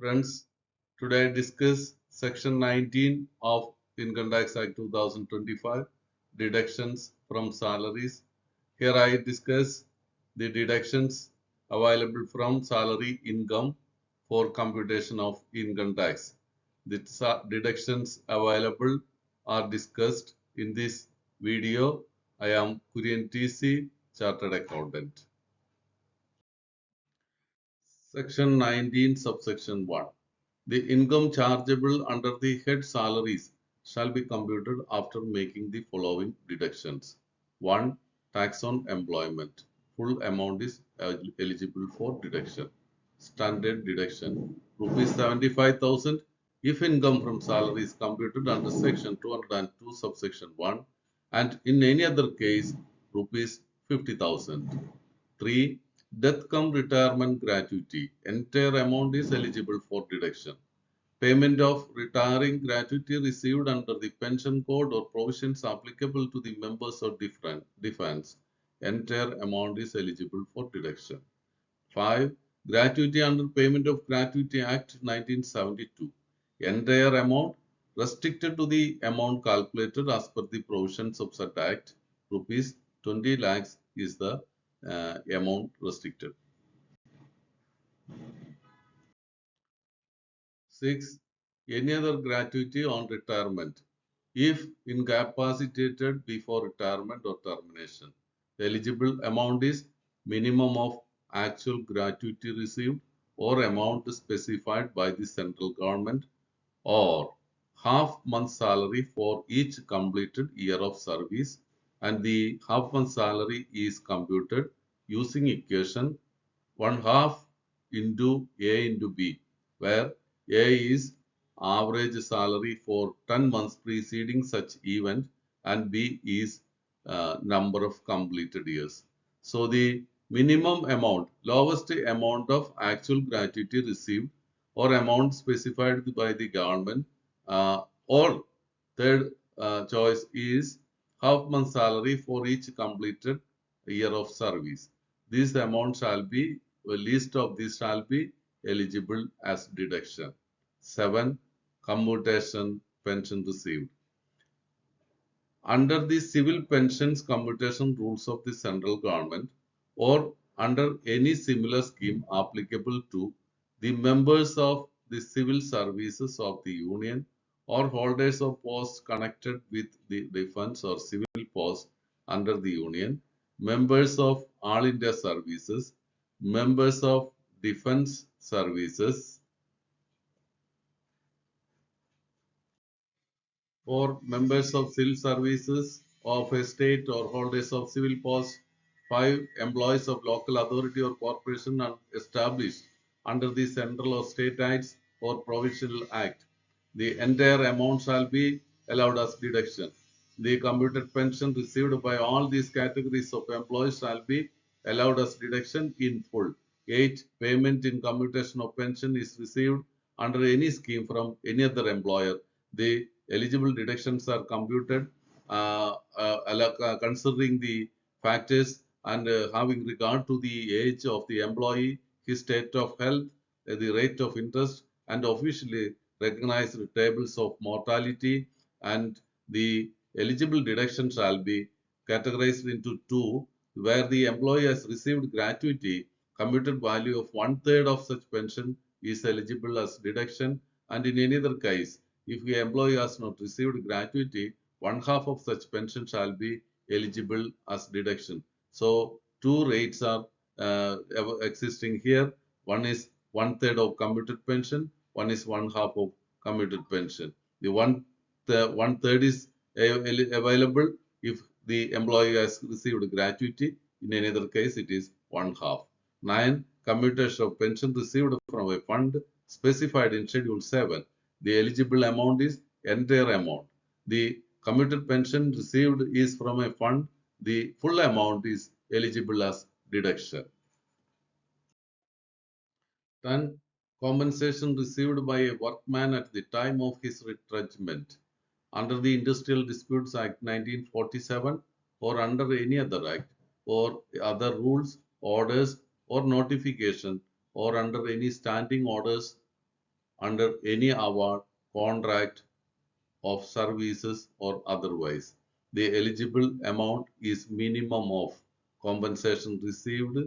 Friends, today I discuss Section 19 of Income Tax Act 2025, deductions from salaries. Here I discuss the deductions available from salary income for computation of income tax. The deductions available are discussed in this video. I am Kurian TC, Chartered Accountant. Section 19, subsection 1. The income chargeable under the head salaries shall be computed after making the following deductions. 1. Tax on employment. Full amount is eligible for deduction. Standard deduction rupees 75,000 if income from salary is computed under section 202 subsection 1 and in any other case rupees 50,000. 3. Death cum retirement gratuity. Entire amount is eligible for deduction. Payment of retiring gratuity received under the pension code or provisions applicable to the members of defense. Entire amount is eligible for deduction. 5. Gratuity under Payment of Gratuity Act 1972. Entire amount restricted to the amount calculated as per the provisions of such act. Rupees 20 lakhs is the amount restricted. 6. Any other gratuity on retirement if incapacitated before retirement or termination. The eligible amount is minimum of actual gratuity received or amount specified by the central government or half month salary for each completed year of service, and the half month salary is computed using equation 1/2 into A into B, where A is average salary for 10 months preceding such event and B is number of completed years. So the minimum amount, lowest amount of actual gratuity received or amount specified by the government or third choice is half month salary for each completed year of service. This amount shall be, a list of these shall be eligible as deduction. 7. Commutation pension received. Under the civil pensions commutation rules of the central government or under any similar scheme applicable to the members of the civil services of the union or holders of posts connected with the defense or civil posts under the union, members of all India services, members of defense services, or members of civil services of a state or holders of civil posts. 5. Employees of local authority or corporation are established under the central or state acts or provincial act. The entire amount shall be allowed as deduction. The computed pension received by all these categories of employees shall be allowed as deduction in full. 8. Payment in commutation of pension is received under any scheme from any other employer. The eligible deductions are computed considering the factors and having regard to the age of the employee, his state of health, the rate of interest, and officially recognized tables of mortality, and the eligible deduction shall be categorized into two, where the employee has received gratuity, computed value of 1/3 of such pension is eligible as deduction, and in any other case, if the employee has not received gratuity, 1/2 of such pension shall be eligible as deduction. So two rates are existing here. One is 1/3 of commuted pension. One is 1/2 of commuted pension. The 1/3 is available if the employee has received gratuity. In any other case, it is 1/2. 9. Commutation of pension received from a fund specified in Schedule 7. The eligible amount is entire amount. The commuted pension received is from a fund. The full amount is eligible as deduction. 10. Compensation received by a workman at the time of his retrenchment under the Industrial Disputes Act 1947 or under any other act or other rules, orders or notification or under any standing orders under any award, contract of services or otherwise. The eligible amount is minimum of compensation received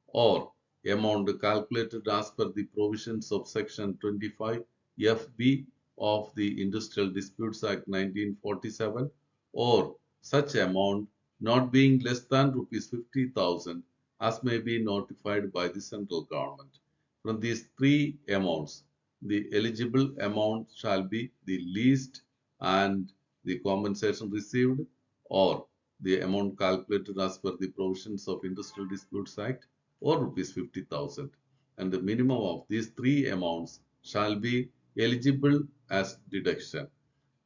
or amount calculated as per the provisions of section 25 FB of the Industrial Disputes Act 1947 or such amount not being less than rupees 50,000 as may be notified by the central government. From these three amounts, the eligible amount shall be the least and the compensation received or the amount calculated as per the provisions of Industrial Disputes Act or rupees 50,000, and the minimum of these three amounts shall be eligible as deduction.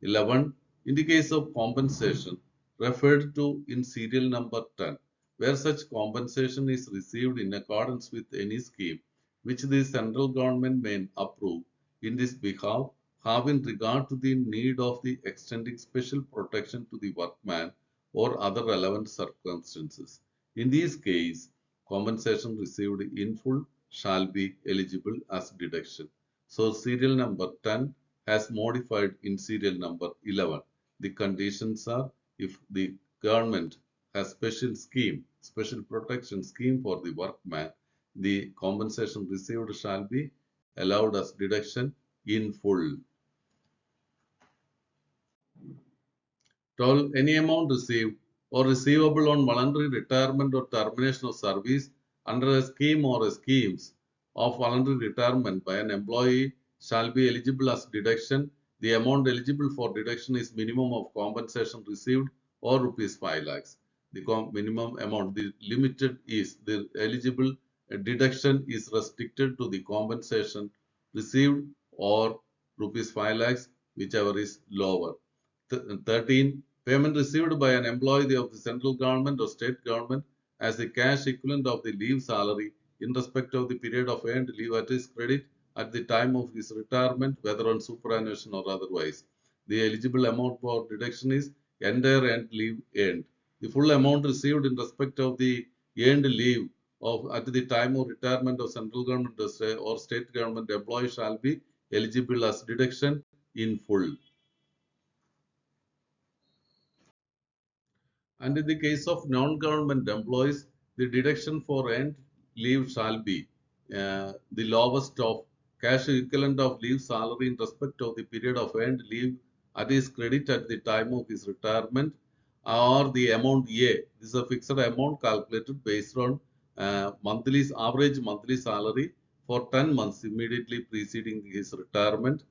11. In the case of compensation referred to in serial number 10, where such compensation is received in accordance with any scheme which the central government may approve in this behalf, having regard to the need of the extending special protection to the workman or other relevant circumstances. In this case, compensation received in full shall be eligible as deduction. So serial number 10 has modified in serial number 11. The conditions are if the government has special protection scheme for the workman, the compensation received shall be allowed as deduction in full. 12. Any amount received or receivable on voluntary retirement or termination of service under a scheme or a schemes of voluntary retirement by an employee shall be eligible as deduction. The amount eligible for deduction is minimum of compensation received or rupees 5 lakhs. The minimum amount, the limited is the eligible deduction is restricted to the compensation received or rupees 5 lakhs, whichever is lower. 13. Payment received by an employee of the central government or state government as the cash equivalent of the leave salary in respect of the period of earned leave at his credit at the time of his retirement, whether on superannuation or otherwise. The eligible amount for deduction is entire earned leave earned. The full amount received in respect of the earned leave of at the time of retirement of central government or state government employee shall be eligible as deduction in full. And in the case of non-government employees, the deduction for earned leave shall be the lowest of cash equivalent of leave salary in respect of the period of earned leave at his credit at the time of his retirement, or the amount A. This is a fixed amount calculated based on average monthly salary for 10 months immediately preceding his retirement,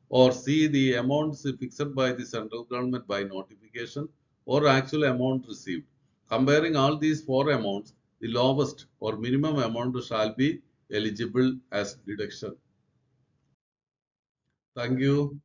or C. The amounts fixed by the central government by notification or actual amount received. Comparing all these four amounts, the lowest or minimum amount shall be eligible as deduction. Thank you.